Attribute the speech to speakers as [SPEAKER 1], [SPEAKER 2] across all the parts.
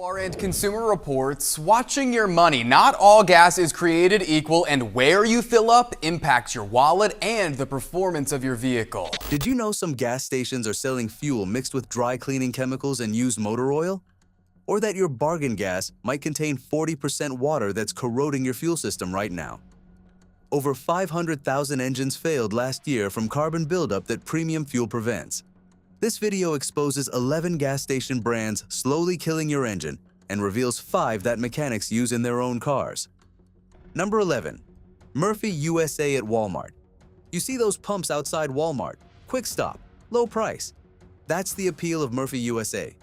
[SPEAKER 1] And Consumer Reports, watching your money. Not all gas is created equal, and where you fill up impacts your wallet and the performance of your vehicle.
[SPEAKER 2] Did you know some gas stations are selling fuel mixed with dry cleaning chemicals and used motor oil? Or that your bargain gas might contain 40% water that's corroding your fuel system right now? Over 500,000 engines failed last year from carbon buildup that premium fuel prevents. This video exposes 11 gas station brands slowly killing your engine and reveals 5 that mechanics use in their own cars. Number 11. Murphy USA at Walmart. You see those pumps outside Walmart? Quick stop, low price. That's the appeal of Murphy USA.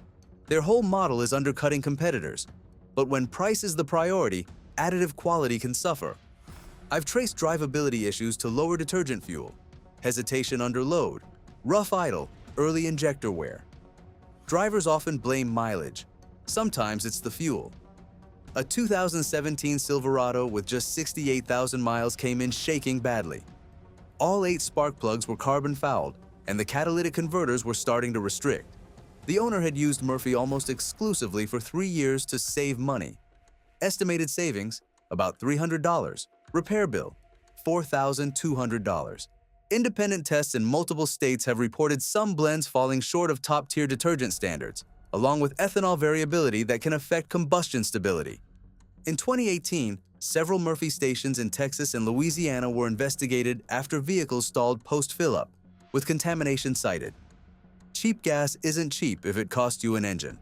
[SPEAKER 2] Their whole model is undercutting competitors. But when price is the priority, additive quality can suffer. I've traced drivability issues to lower detergent fuel, hesitation under load, rough idle, early injector wear. Drivers often blame mileage. Sometimes it's the fuel. A 2017 Silverado with just 68,000 miles came in shaking badly. All 8 spark plugs were carbon fouled, and the catalytic converters were starting to restrict. The owner had used Murphy almost exclusively for 3 years to save money. Estimated savings, about $300. Repair bill, $4,200. Independent tests in multiple states have reported some blends falling short of top-tier detergent standards, along with ethanol variability that can affect combustion stability. In 2018, several Murphy stations in Texas and Louisiana were investigated after vehicles stalled post-fill-up, with contamination cited. Cheap gas isn't cheap if it costs you an engine.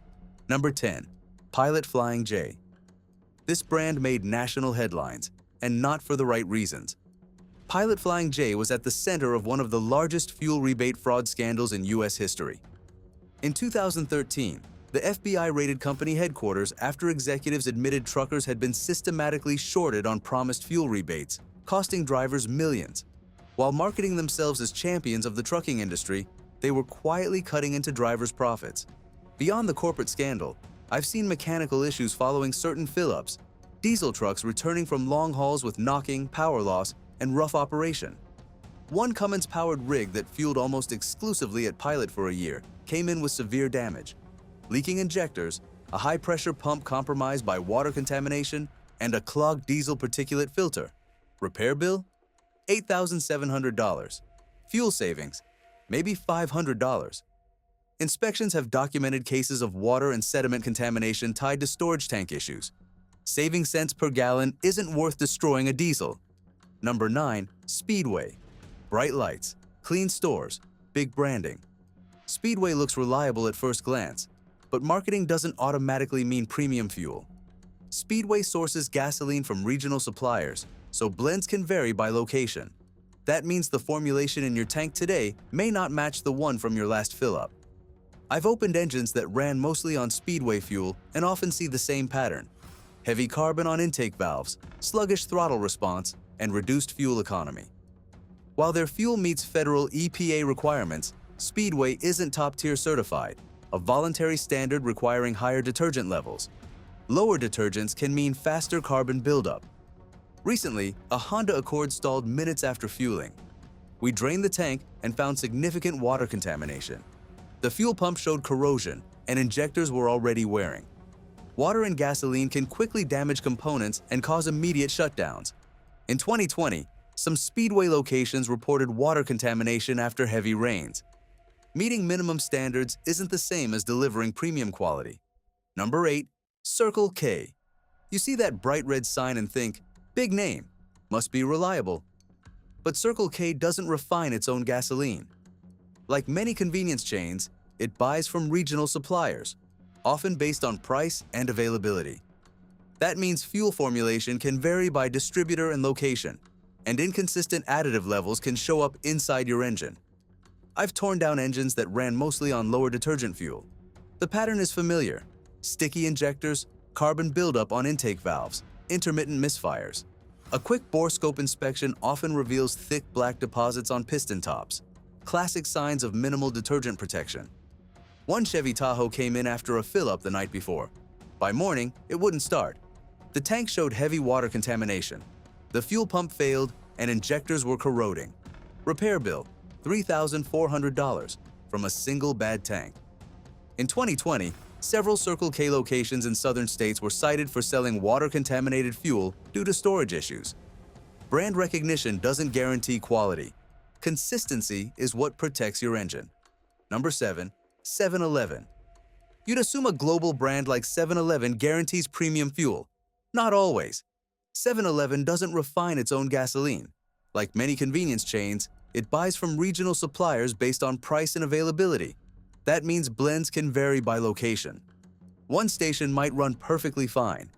[SPEAKER 2] Number 10. Pilot Flying J. This brand made national headlines, and not for the right reasons. Pilot Flying J was at the center of one of the largest fuel rebate fraud scandals in U.S. history. In 2013, the FBI raided company headquarters after executives admitted truckers had been systematically shorted on promised fuel rebates, costing drivers millions. While marketing themselves as champions of the trucking industry, they were quietly cutting into drivers' profits. Beyond the corporate scandal, I've seen mechanical issues following certain fill-ups, diesel trucks returning from long hauls with knocking, power loss, and rough operation. One Cummins-powered rig that fueled almost exclusively at Pilot for a year came in with severe damage. Leaking injectors, a high-pressure pump compromised by water contamination, and a clogged diesel particulate filter. Repair bill? $8,700. Fuel savings? Maybe $500. Inspections have documented cases of water and sediment contamination tied to storage tank issues. Saving cents per gallon isn't worth destroying a diesel. Number 9. Speedway. Bright lights, clean stores, big branding. Speedway looks reliable at first glance, but marketing doesn't automatically mean premium fuel. Speedway sources gasoline from regional suppliers, so blends can vary by location. That means the formulation in your tank today may not match the one from your last fill-up. I've opened engines that ran mostly on Speedway fuel and often see the same pattern. Heavy carbon on intake valves, sluggish throttle response, and reduced fuel economy. While their fuel meets federal EPA requirements, Speedway isn't top-tier certified, a voluntary standard requiring higher detergent levels. Lower detergents can mean faster carbon buildup. Recently, a Honda Accord stalled minutes after fueling. We drained the tank and found significant water contamination. The fuel pump showed corrosion, and injectors were already wearing. Water and gasoline can quickly damage components and cause immediate shutdowns. In 2020, some Speedway locations reported water contamination after heavy rains. Meeting minimum standards isn't the same as delivering premium quality. Number 8. Circle K. You see that bright red sign and think, big name, must be reliable. But Circle K doesn't refine its own gasoline. Like many convenience chains, it buys from regional suppliers, often based on price and availability. That means fuel formulation can vary by distributor and location, and inconsistent additive levels can show up inside your engine. I've torn down engines that ran mostly on lower detergent fuel. The pattern is familiar: sticky injectors, carbon buildup on intake valves, intermittent misfires. A quick bore scope inspection often reveals thick black deposits on piston tops, classic signs of minimal detergent protection. One Chevy Tahoe came in after a fill-up the night before. By morning, it wouldn't start. The tank showed heavy water contamination. The fuel pump failed, and injectors were corroding. Repair bill, $3,400 from a single bad tank. In 2020, Several Circle K locations in southern states were cited for selling water-contaminated fuel due to storage issues. Brand recognition doesn't guarantee quality. Consistency is what protects your engine. Number 7. 7-Eleven. You'd assume a global brand like 7-Eleven guarantees premium fuel. Not always. 7-Eleven doesn't refine its own gasoline. Like many convenience chains, it buys from regional suppliers based on price and availability. That means blends can vary by location. One station might run perfectly fine.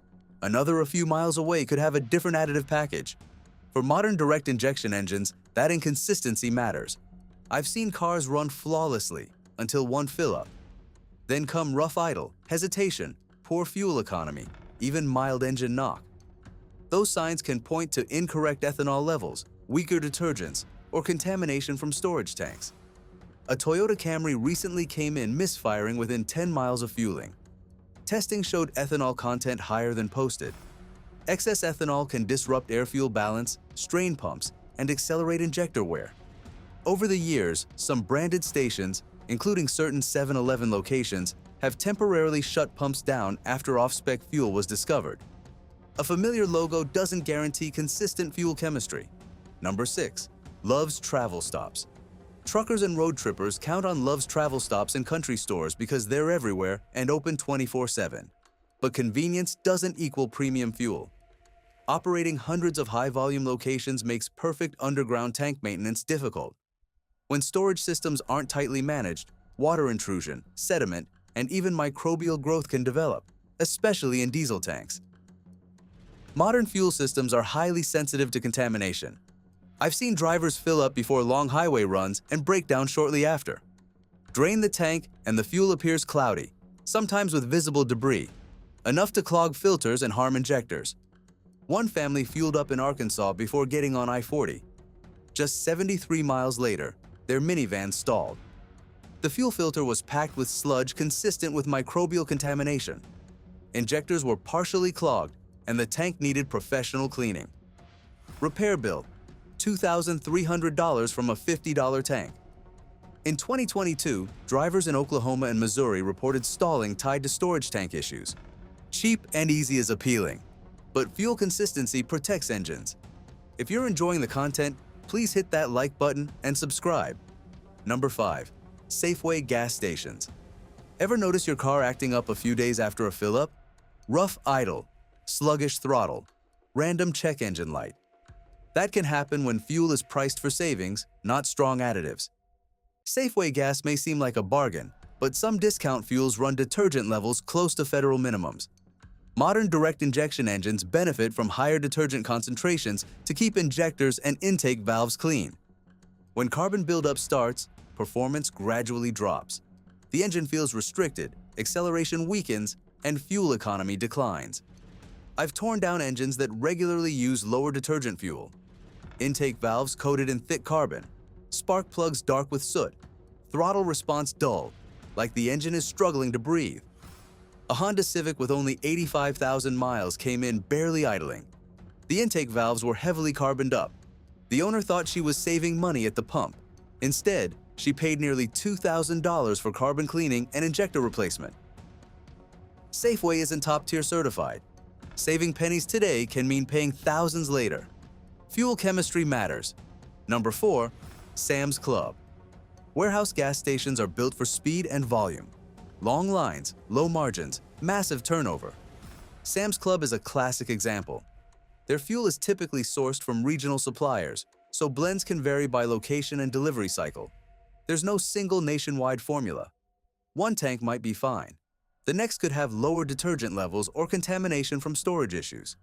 [SPEAKER 2] Another a few miles away could have a different additive package. For modern direct injection engines, that inconsistency matters. I've seen cars run flawlessly until one fill-up. Then come rough idle, hesitation, poor fuel economy, even mild engine knock. Those signs can point to incorrect ethanol levels, weaker detergents, or contamination from storage tanks. A Toyota Camry recently came in misfiring within 10 miles of fueling. Testing showed ethanol content higher than posted. Excess ethanol can disrupt air-fuel balance, strain pumps, and accelerate injector wear. Over the years, some branded stations, including certain 7-Eleven locations, have temporarily shut pumps down after off-spec fuel was discovered. A familiar logo doesn't guarantee consistent fuel chemistry. Number 6. Love's Travel Stops. Truckers and road trippers count on Love's Travel Stops in country stores because they're everywhere and open 24/7. But convenience doesn't equal premium fuel. Operating hundreds of high-volume locations makes perfect underground tank maintenance difficult. When storage systems aren't tightly managed, water intrusion, sediment, and even microbial growth can develop, especially in diesel tanks. Modern fuel systems are highly sensitive to contamination. I've seen drivers fill up before long highway runs and break down shortly after. Drain the tank and the fuel appears cloudy, sometimes with visible debris, enough to clog filters and harm injectors. One family fueled up in Arkansas before getting on I-40. Just 73 miles later, their minivan stalled. The fuel filter was packed with sludge consistent with microbial contamination. Injectors were partially clogged, and the tank needed professional cleaning. Repair bill: $2,300 from a $50 tank. In 2022, drivers in Oklahoma and Missouri reported stalling tied to storage tank issues. Cheap and easy is appealing, but fuel consistency protects engines. If you're enjoying the content, please hit that like button and subscribe. Number 5. Safeway gas stations. Ever notice your car acting up a few days after a fill-up? Rough idle, sluggish throttle, random check engine light. That can happen when fuel is priced for savings, not strong additives. Safeway gas may seem like a bargain, but some discount fuels run detergent levels close to federal minimums. Modern direct injection engines benefit from higher detergent concentrations to keep injectors and intake valves clean. When carbon buildup starts, performance gradually drops. The engine feels restricted, acceleration weakens, and fuel economy declines. I've torn down engines that regularly use lower detergent fuel. Intake valves coated in thick carbon, spark plugs dark with soot, throttle response dull, like the engine is struggling to breathe. A Honda Civic with only 85,000 miles came in barely idling. The intake valves were heavily carboned up. The owner thought she was saving money at the pump. Instead, she paid nearly $2,000 for carbon cleaning and injector replacement. Safeway isn't top-tier certified. Saving pennies today can mean paying thousands later. Fuel chemistry matters. Number 4. Sam's Club. Warehouse gas stations are built for speed and volume. Long lines, low margins, massive turnover. Sam's Club is a classic example. Their fuel is typically sourced from regional suppliers, so blends can vary by location and delivery cycle. There's no single nationwide formula. One tank might be fine. The next could have lower detergent levels or contamination from storage issues.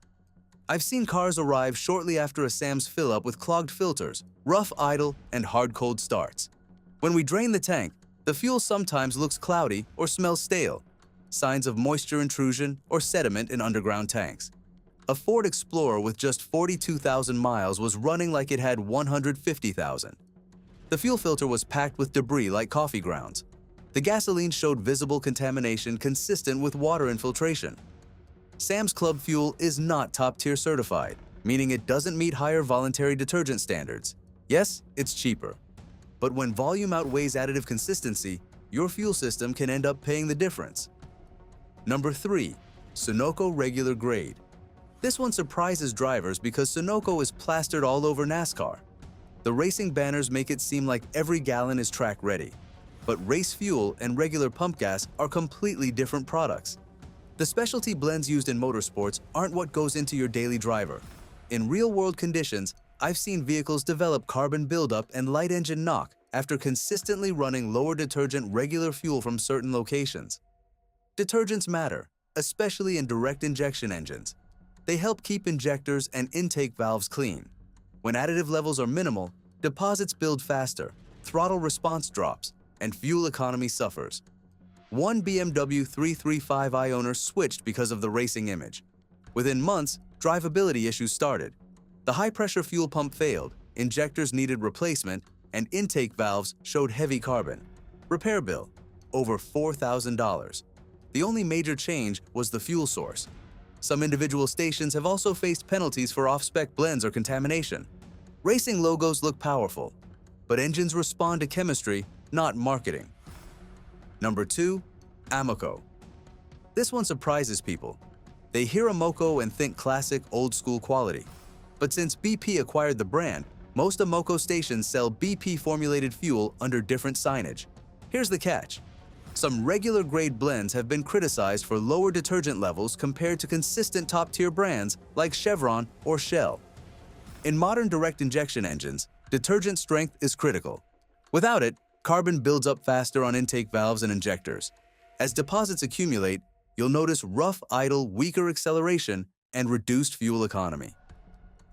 [SPEAKER 2] I've seen cars arrive shortly after a Sam's fill-up with clogged filters, rough idle, and hard cold starts. When we drain the tank, the fuel sometimes looks cloudy or smells stale, signs of moisture intrusion or sediment in underground tanks. A Ford Explorer with just 42,000 miles was running like it had 150,000. The fuel filter was packed with debris like coffee grounds. The gasoline showed visible contamination consistent with water infiltration. Sam's Club fuel is not top-tier certified, meaning it doesn't meet higher voluntary detergent standards. Yes, it's cheaper. But when volume outweighs additive consistency, your fuel system can end up paying the difference. Number 3. Sunoco regular grade. This one surprises drivers because Sunoco is plastered all over NASCAR. The racing banners make it seem like every gallon is track ready. But race fuel and regular pump gas are completely different products. The specialty blends used in motorsports aren't what goes into your daily driver. In real-world conditions, I've seen vehicles develop carbon buildup and light engine knock after consistently running lower detergent regular fuel from certain locations. Detergents matter, especially in direct injection engines. They help keep injectors and intake valves clean. When additive levels are minimal, deposits build faster, throttle response drops, and fuel economy suffers. One BMW 335i owner switched because of the racing image. Within months, drivability issues started. The high-pressure fuel pump failed, injectors needed replacement, and intake valves showed heavy carbon. Repair bill, over $4,000. The only major change was the fuel source. Some individual stations have also faced penalties for off-spec blends or contamination. Racing logos look powerful, but engines respond to chemistry, not marketing. Number 2. Amoco. This one surprises people. They hear Amoco and think classic, old-school quality. But since BP acquired the brand, most Amoco stations sell BP-formulated fuel under different signage. Here's the catch. Some regular grade blends have been criticized for lower detergent levels compared to consistent top-tier brands like Chevron or Shell. In modern direct injection engines, detergent strength is critical. Without it, carbon builds up faster on intake valves and injectors. As deposits accumulate, you'll notice rough, idle, weaker acceleration and reduced fuel economy.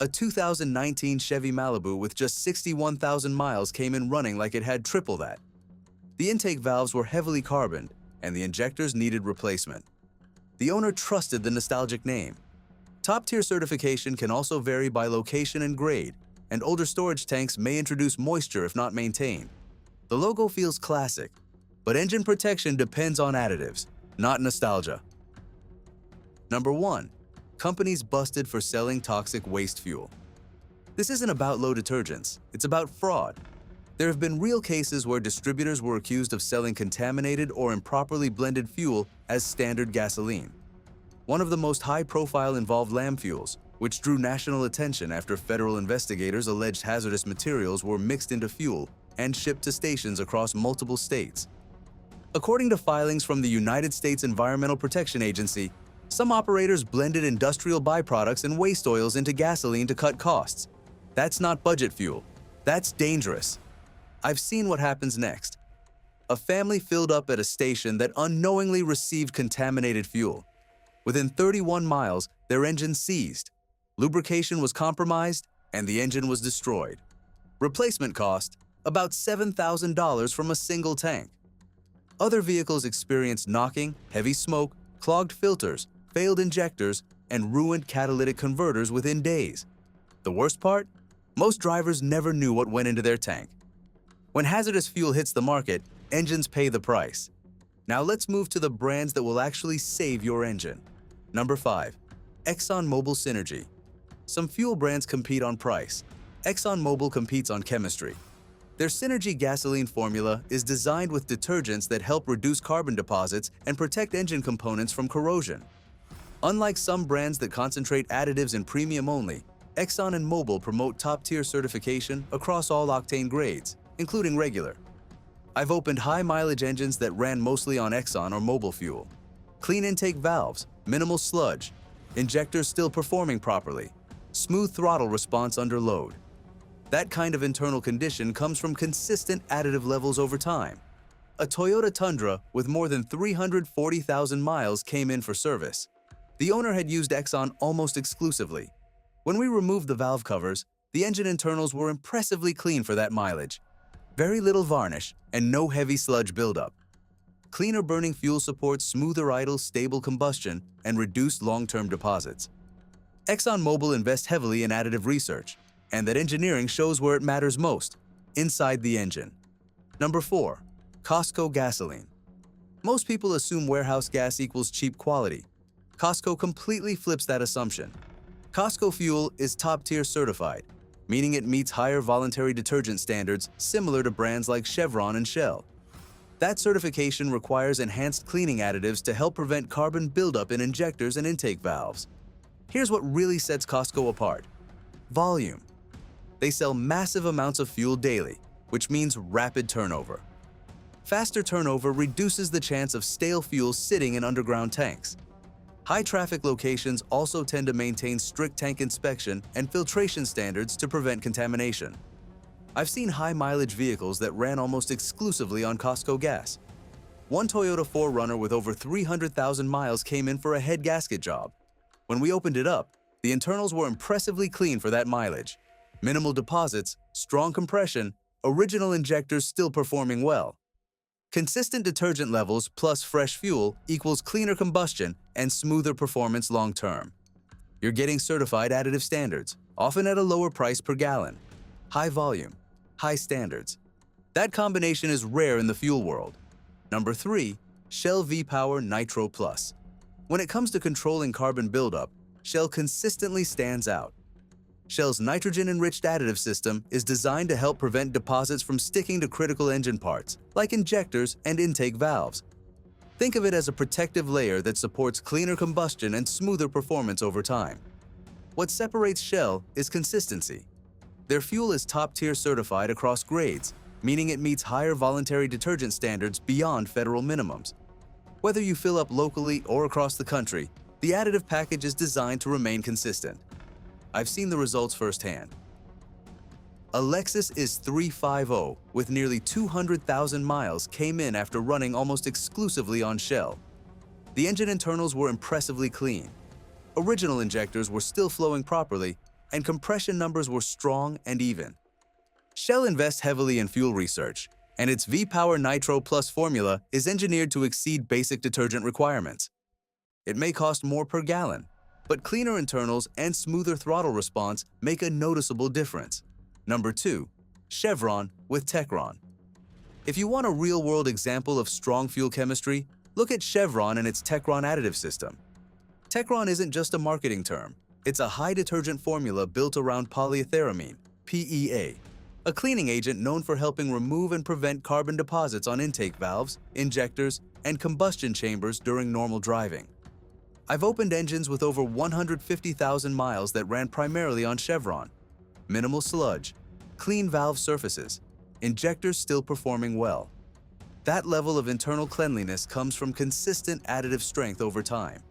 [SPEAKER 2] A 2019 Chevy Malibu with just 61,000 miles came in running like it had triple that. The intake valves were heavily carboned, and the injectors needed replacement. The owner trusted the nostalgic name. Top-tier certification can also vary by location and grade, and older storage tanks may introduce moisture if not maintained. The logo feels classic, but engine protection depends on additives, not nostalgia. Number 1. Companies busted for selling toxic waste fuel. This isn't about low detergents, it's about fraud. There have been real cases where distributors were accused of selling contaminated or improperly blended fuel as standard gasoline. One of the most high-profile involved lamb fuels, which drew national attention after federal investigators alleged hazardous materials were mixed into fuel and shipped to stations across multiple states. According to filings from the United States Environmental Protection Agency, some operators blended industrial byproducts and waste oils into gasoline to cut costs. That's not budget fuel. That's dangerous. I've seen what happens next. A family filled up at a station that unknowingly received contaminated fuel. Within 31 miles, their engine seized. Lubrication was compromised, and the engine was destroyed. Replacement cost, about $7,000 from a single tank. Other vehicles experienced knocking, heavy smoke, clogged filters, failed injectors, and ruined catalytic converters within days. The worst part? Most drivers never knew what went into their tank. When hazardous fuel hits the market, engines pay the price. Now let's move to the brands that will actually save your engine. Number 5. ExxonMobil Synergy. Some fuel brands compete on price. ExxonMobil competes on chemistry. Their Synergy gasoline formula is designed with detergents that help reduce carbon deposits and protect engine components from corrosion. Unlike some brands that concentrate additives in premium only, Exxon and Mobil promote top-tier certification across all octane grades, including regular. I've opened high-mileage engines that ran mostly on Exxon or Mobil fuel. Clean intake valves, minimal sludge, injectors still performing properly, smooth throttle response under load. That kind of internal condition comes from consistent additive levels over time. A Toyota Tundra with more than 340,000 miles came in for service. The owner had used Exxon almost exclusively. When we removed the valve covers, the engine internals were impressively clean for that mileage. Very little varnish and no heavy sludge buildup. Cleaner burning fuel supports smoother idle, stable combustion and reduced long-term deposits. ExxonMobil invests heavily in additive research, and that engineering shows where it matters most, inside the engine. Number 4. Costco gasoline. Most people assume warehouse gas equals cheap quality. Costco completely flips that assumption. Costco fuel is top-tier certified, meaning it meets higher voluntary detergent standards similar to brands like Chevron and Shell. That certification requires enhanced cleaning additives to help prevent carbon buildup in injectors and intake valves. Here's what really sets Costco apart: volume. They sell massive amounts of fuel daily, which means rapid turnover. Faster turnover reduces the chance of stale fuel sitting in underground tanks. High-traffic locations also tend to maintain strict tank inspection and filtration standards to prevent contamination. I've seen high-mileage vehicles that ran almost exclusively on Costco gas. One Toyota 4Runner with over 300,000 miles came in for a head gasket job. When we opened it up, the internals were impressively clean for that mileage. Minimal deposits, strong compression, original injectors still performing well. Consistent detergent levels plus fresh fuel equals cleaner combustion and smoother performance long-term. You're getting certified additive standards, often at a lower price per gallon. High volume, high standards. That combination is rare in the fuel world. Number 3, Shell V-Power Nitro Plus. When it comes to controlling carbon buildup, Shell consistently stands out. Shell's nitrogen-enriched additive system is designed to help prevent deposits from sticking to critical engine parts, like injectors and intake valves. Think of it as a protective layer that supports cleaner combustion and smoother performance over time. What separates Shell is consistency. Their fuel is top-tier certified across grades, meaning it meets higher voluntary detergent standards beyond federal minimums. Whether you fill up locally or across the country, the additive package is designed to remain consistent. I've seen the results firsthand. A Lexus IS 350 with nearly 200,000 miles came in after running almost exclusively on Shell. The engine internals were impressively clean. Original injectors were still flowing properly, and compression numbers were strong and even. Shell invests heavily in fuel research, and its V-Power Nitro Plus formula is engineered to exceed basic detergent requirements. It may cost more per gallon, but cleaner internals and smoother throttle response make a noticeable difference. Number 2, Chevron with Techron. If you want a real-world example of strong fuel chemistry, look at Chevron and its Techron additive system. Techron isn't just a marketing term. It's a high-detergent formula built around polyethyramine, PEA, a cleaning agent known for helping remove and prevent carbon deposits on intake valves, injectors, and combustion chambers during normal driving. I've opened engines with over 150,000 miles that ran primarily on Chevron. Minimal sludge, clean valve surfaces, injectors still performing well. That level of internal cleanliness comes from consistent additive strength over time.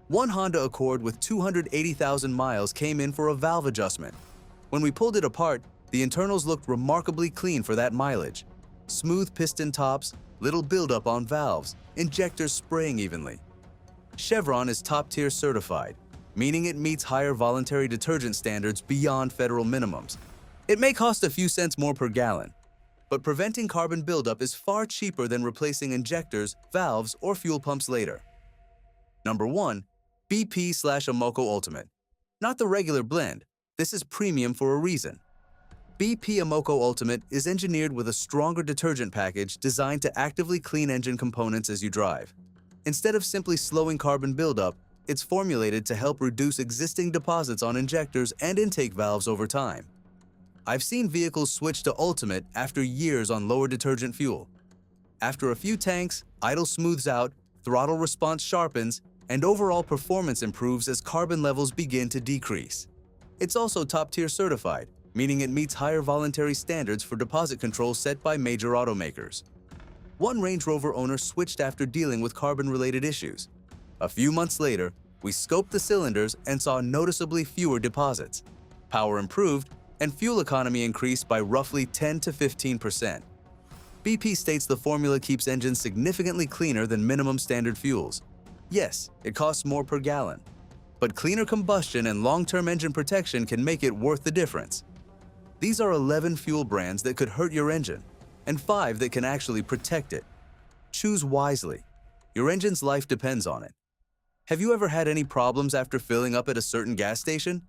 [SPEAKER 2] One Honda Accord with 280,000 miles came in for a valve adjustment. When we pulled it apart, the internals looked remarkably clean for that mileage. Smooth piston tops, little buildup on valves, injectors spraying evenly. Chevron is top-tier certified, meaning it meets higher voluntary detergent standards beyond federal minimums. It may cost a few cents more per gallon, but preventing carbon buildup is far cheaper than replacing injectors, valves, or fuel pumps later. Number 1, BP/Amoco Ultimate. Not the regular blend. This is premium for a reason. BP Amoco Ultimate is engineered with a stronger detergent package designed to actively clean engine components as you drive. Instead of simply slowing carbon buildup, it's formulated to help reduce existing deposits on injectors and intake valves over time. I've seen vehicles switch to Ultimate after years on lower detergent fuel. After a few tanks, idle smooths out, throttle response sharpens, and overall performance improves as carbon levels begin to decrease. It's also top-tier certified, meaning it meets higher voluntary standards for deposit control set by major automakers. One Range Rover owner switched after dealing with carbon-related issues. A few months later, we scoped the cylinders and saw noticeably fewer deposits. Power improved, and fuel economy increased by roughly 10 to 15%. BP states the formula keeps engines significantly cleaner than minimum standard fuels. Yes, it costs more per gallon, but cleaner combustion and long-term engine protection can make it worth the difference. These are 11 fuel brands that could hurt your engine, and 5 that can actually protect it. Choose wisely. Your engine's life depends on it. Have you ever had any problems after filling up at a certain gas station?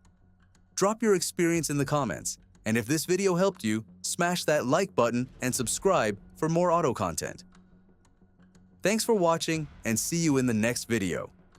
[SPEAKER 2] Drop your experience in the comments, and if this video helped you, smash that like button and subscribe for more auto content. Thanks for watching, and see you in the next video.